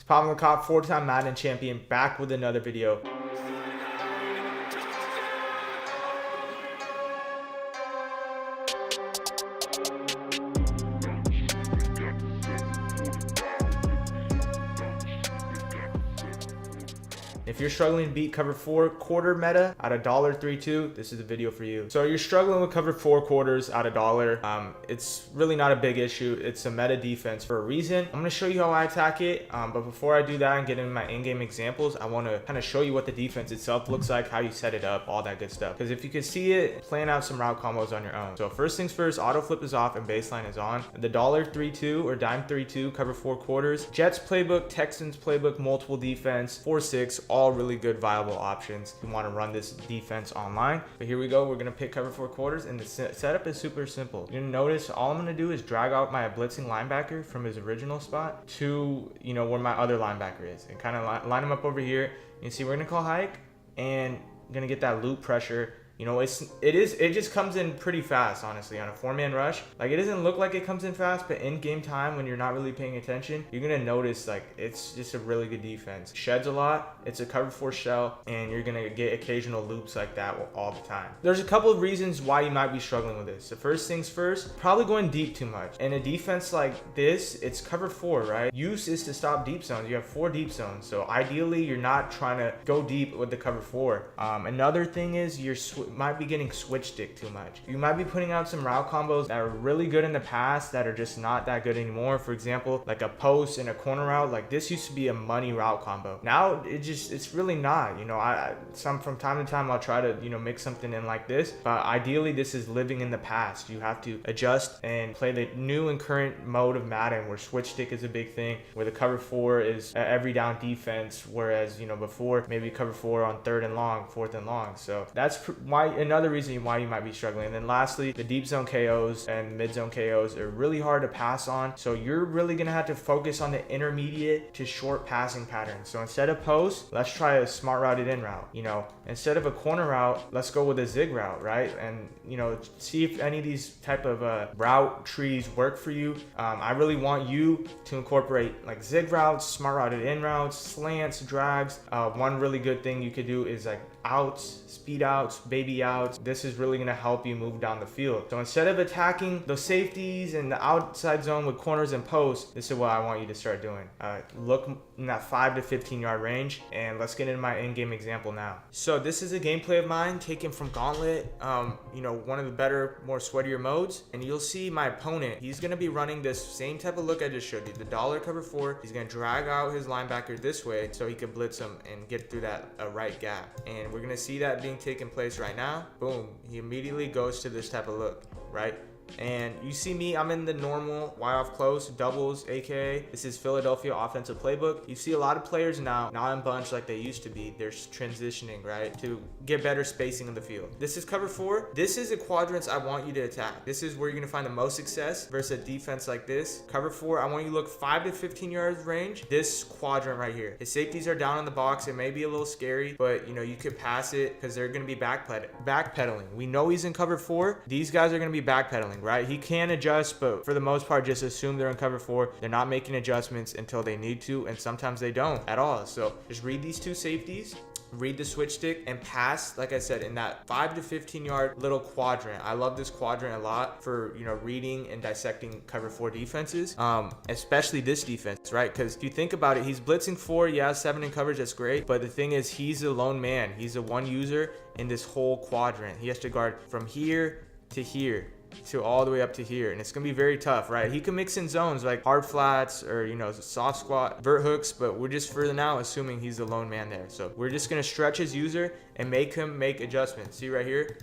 It's Pablo the Cop, 4-time Madden champion, back with another video. If you're struggling to beat cover 4 quarter meta at $1.32, this is the video for you. So you're struggling with cover 4 quarters at $1. It's really not a big issue. It's a meta defense for a reason. I'm gonna show you how I attack it. But before I do that and get into my in-game examples, I wanna kind of show you what the defense itself looks like, how you set it up, all that good stuff. Because if you can see it, plan out some route combos on your own. So first things first, auto flip is off and baseline is on. The $32 or dime 32 cover 4 quarters. Jets playbook, Texans playbook, multiple defense, 4-6, all really good viable options. You want to run this defense online. But here we go. We're going to pick cover 4 quarters, and the setup is super simple. You're going to notice all I'm going to do is drag out my blitzing linebacker from his original spot to, where my other linebacker is, and kind of line him up over here. You can see we're going to call hike, and going to get that loop pressure. It just comes in pretty fast, honestly, on a 4-man rush. Like, it doesn't look like it comes in fast, but in game time, when you're not really paying attention, you're gonna notice, like, it's just a really good defense. Sheds a lot, it's a cover 4 shell, and you're gonna get occasional loops like that all the time. There's a couple of reasons why you might be struggling with this. The first things first, probably going deep too much. In a defense like this, it's cover 4, right? Use is to stop deep zones. You have 4 deep zones, so ideally, you're not trying to go deep with the cover 4. Another thing is you're might be getting switch stick too much. You might be putting out some route combos that are really good in the past that are just not that good anymore. For example, like a post and a corner route. Like, this used to be a money route combo. Now it's really not. From time to time I'll try to mix something in like this, but ideally this is living in the past. You have to adjust and play the new and current mode of Madden, where switch stick is a big thing, where the cover 4 is every down defense, whereas before maybe cover 4 on 3rd and long, 4th and long. So that's why, another reason why you might be struggling. And then lastly, the deep zone KOs and mid zone KOs are really hard to pass on. So you're really gonna have to focus on the intermediate to short passing patterns. So instead of post, let's try a smart routed in route. Instead of a corner route, let's go with a zig route, right? And see if any of these type of route trees work for you. I really want you to incorporate like zig routes, smart routed in routes, slants, drags. One really good thing you could do is like outs, speed outs, baby outs. This is really going to help you move down the field. So instead of attacking those safeties and the outside zone with corners and posts, this is what I want you to start doing. Look in that 5 to 15 yard range, and let's get into my in-game example now. So this is a gameplay of mine taken from Gauntlet, one of the better, more sweatier modes, and you'll see my opponent, he's going to be running this same type of look I just showed you, the dollar cover 4. He's going to drag out his linebacker this way so he can blitz him and get through that right gap, and we're going to see that being taken place right now. Boom, he immediately goes to this type of look, right? And you see me, I'm in the normal Y off close, doubles, aka this is Philadelphia offensive playbook. You see a lot of players now, not in bunch like they used to be. They're transitioning, right, to get better spacing in the field. This is cover 4. This is a quadrants I want you to attack. This is where you're gonna find the most success versus a defense like this. Cover 4, I want you to look 5 to 15 yards range. This quadrant right here. His safeties are down in the box. It may be a little scary, but you could pass it because they're gonna be backpedaling. We know he's in cover 4. These guys are gonna be backpedaling, right? He can adjust, but for the most part, just assume they're in cover 4. They're not making adjustments until they need to, and sometimes they don't at all. So just read these 2 safeties, read the switch stick, and pass, like I said, in that 5 to 15 yard little quadrant. I love this quadrant a lot for reading and dissecting cover 4 defenses, especially this defense, right? Because if you think about it, he's blitzing 4, yeah, 7 in coverage, that's great, but the thing is, he's a lone man. He's a one user in this whole quadrant. He has to guard from here to here to all the way up to here, and it's gonna be very tough, right? He can mix in zones like hard flats or soft squat, vert hooks, but we're just for now assuming he's the lone man there. So we're just gonna stretch his user and make him make adjustments. See right here,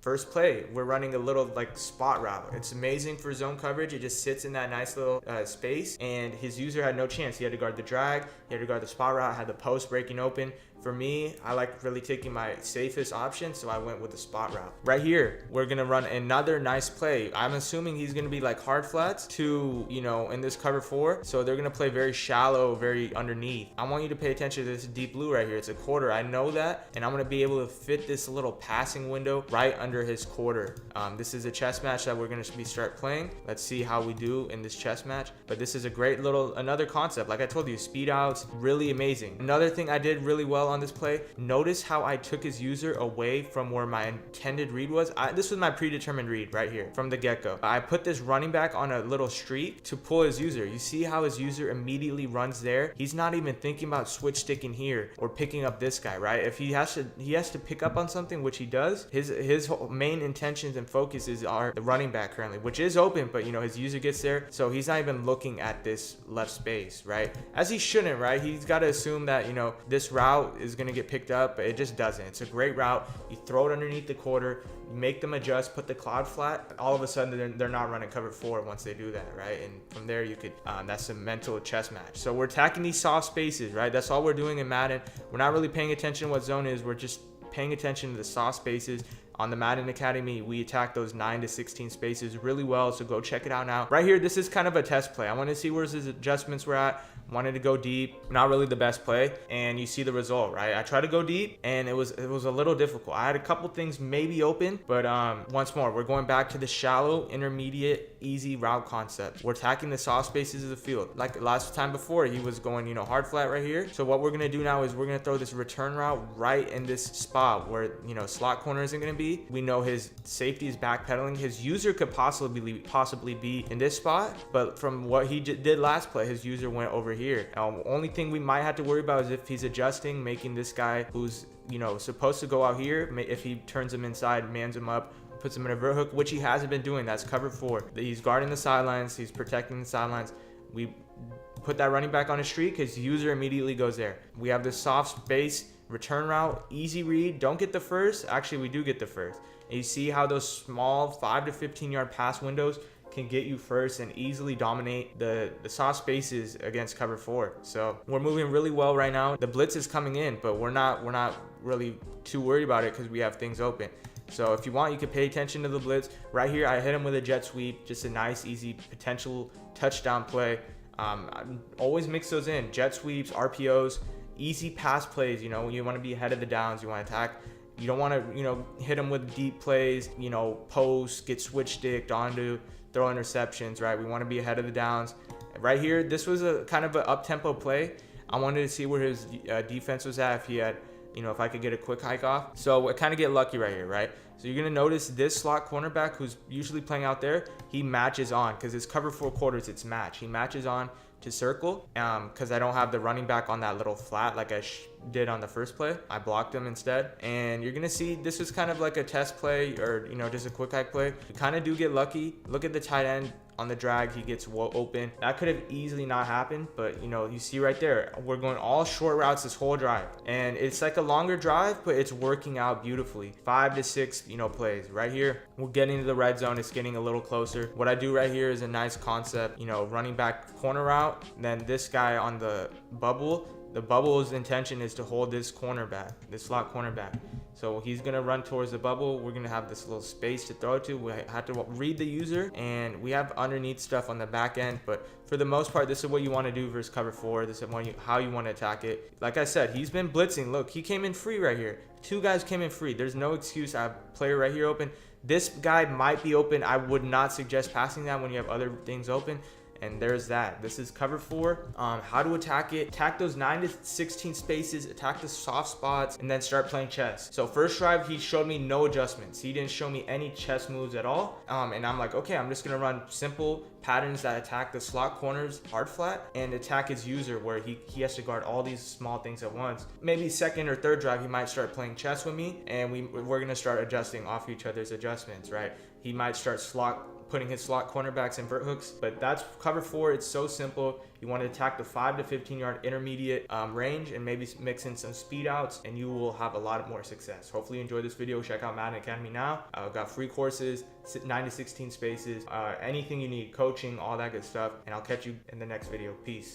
first play, we're running a little like spot route. It's amazing for zone coverage. It just sits in that nice little space, and his user had no chance. He had to guard the drag, he had to guard the spot route, had the post breaking open. For me, I like really taking my safest option, so I went with the spot route. Right here, we're gonna run another nice play. I'm assuming he's gonna be like hard flats to, in this cover 4. So they're gonna play very shallow, very underneath. I want you to pay attention to this deep blue right here. It's a quarter, I know that, and I'm gonna be able to fit this little passing window right under under his quarter. This is a chess match that we're going to start playing. Let's see how we do in this chess match. But this is a great another concept. Like I told you, speed outs, really amazing. Another thing I did really well on this play, notice how I took his user away from where my intended read was. This was my predetermined read right here from the get-go. I put this running back on a little streak to pull his user. You see how his user immediately runs there? He's not even thinking about switch sticking here or picking up this guy, right? If he has to pick up on something, which he does, his whole main intentions and focuses are the running back currently, which is open, but you know, his user gets there, so he's not even looking at this left space, right? As he shouldn't, right? He's got to assume that, you know, this route is going to get picked up, but it just doesn't. It's a great route. You throw it underneath the quarter, you make them adjust, put the cloud flat. All of a sudden, they're not running cover 4 once they do that, right? And from there, you could, that's a mental chess match. So we're attacking these soft spaces, right? That's all we're doing in Madden. We're not really paying attention to what zone is. We're just paying attention to the soft spaces. On the Madden Academy, we attack those 9 to 16 spaces really well, so go check it out now. Right here, this is kind of a test play. I want to see where his adjustments were at. Wanted to go deep, not really the best play, and you see the result, right? I tried to go deep, and it was a little difficult. I had a couple things maybe open, but once more, we're going back to the shallow, intermediate, easy route concept. We're attacking the soft spaces of the field. Like last time before, he was going, you know, hard flat right here. So what we're gonna do now is we're gonna throw this return route right in this spot where, you know, slot corner isn't gonna be. We know his safety is backpedaling. His user could possibly be in this spot, but from what he did last play, his user went over here. Only thing we might have to worry about is if he's adjusting, making this guy who's, you know, supposed to go out here, if he turns him inside, mans him up, puts him in a vert hook, which he hasn't been doing. That's cover 4. He's guarding the sidelines. He's protecting the sidelines. We put that running back on a streak. His user immediately goes there. We have this soft space return route, easy read. Don't get the first. Actually, we do get the first. And you see how those small 5 to 15 yard pass windows can get you first and easily dominate the soft spaces against cover 4. So we're moving really well right now. The blitz is coming in, but we're not really too worried about it because we have things open. So if you want, you can pay attention to the blitz. Right here, I hit him with a jet sweep, just a nice, easy potential touchdown play. I always mix those in, jet sweeps, RPOs, easy pass plays. You know, when you want to be ahead of the downs, you want to attack. You don't want to, you know, hit them with deep plays, you know, post, get switch sticked onto, throw interceptions, right? We want to be ahead of the downs. Right here, this was a kind of an up-tempo play. I wanted to see where his defense was at, if he had, you know, if I could get a quick hike off. So I kind of get lucky right here, right? So you're going to notice this slot cornerback who's usually playing out there, he matches on because it's cover 4 quarters, it's match. He matches on to circle because I don't have the running back on that little flat like I did on the first play. I blocked him instead. And you're going to see this is kind of like a test play or, you know, just a quick hike play. You kind of do get lucky. Look at the tight end. On the drag, he gets open. That could have easily not happened, but you know, you see right there, we're going all short routes this whole drive, and it's like a longer drive, but it's working out beautifully. 5 to 6, you know, plays. Right here, we're getting to the red zone. It's getting a little closer. What I do right here is a nice concept, you know, running back corner route. Then this guy on the bubble. The bubble's intention is to hold this cornerback, this slot cornerback. So he's going to run towards the bubble. We're going to have this little space to throw it to. We have to read the user, and we have underneath stuff on the back end. But for the most part, this is what you want to do versus cover 4. This is how you want to attack it. Like I said, he's been blitzing. Look, he came in free right here. 2 guys came in free. There's no excuse. I have a player right here open. This guy might be open. I would not suggest passing that when you have other things open. And there's that. This is cover 4. How to attack it. Attack those 9 to 16 spaces. Attack the soft spots. And then start playing chess. So first drive, he showed me no adjustments. He didn't show me any chess moves at all. And I'm like, okay, I'm just going to run simple patterns that attack the slot corners hard flat and attack his user where he has to guard all these small things at once. Maybe second or third drive, he might start playing chess with me. And we're going to start adjusting off each other's adjustments, right? He might start putting his slot cornerbacks in vert hooks, but that's cover 4. It's so simple. You want to attack the 5 to 15 yard intermediate range and maybe mix in some speed outs, and you will have a lot more success. Hopefully you enjoyed this video. Check out Madden Academy now. I've got free courses, 9 to 16 spaces, anything you need, coaching, all that good stuff, and I'll catch you in the next video. Peace.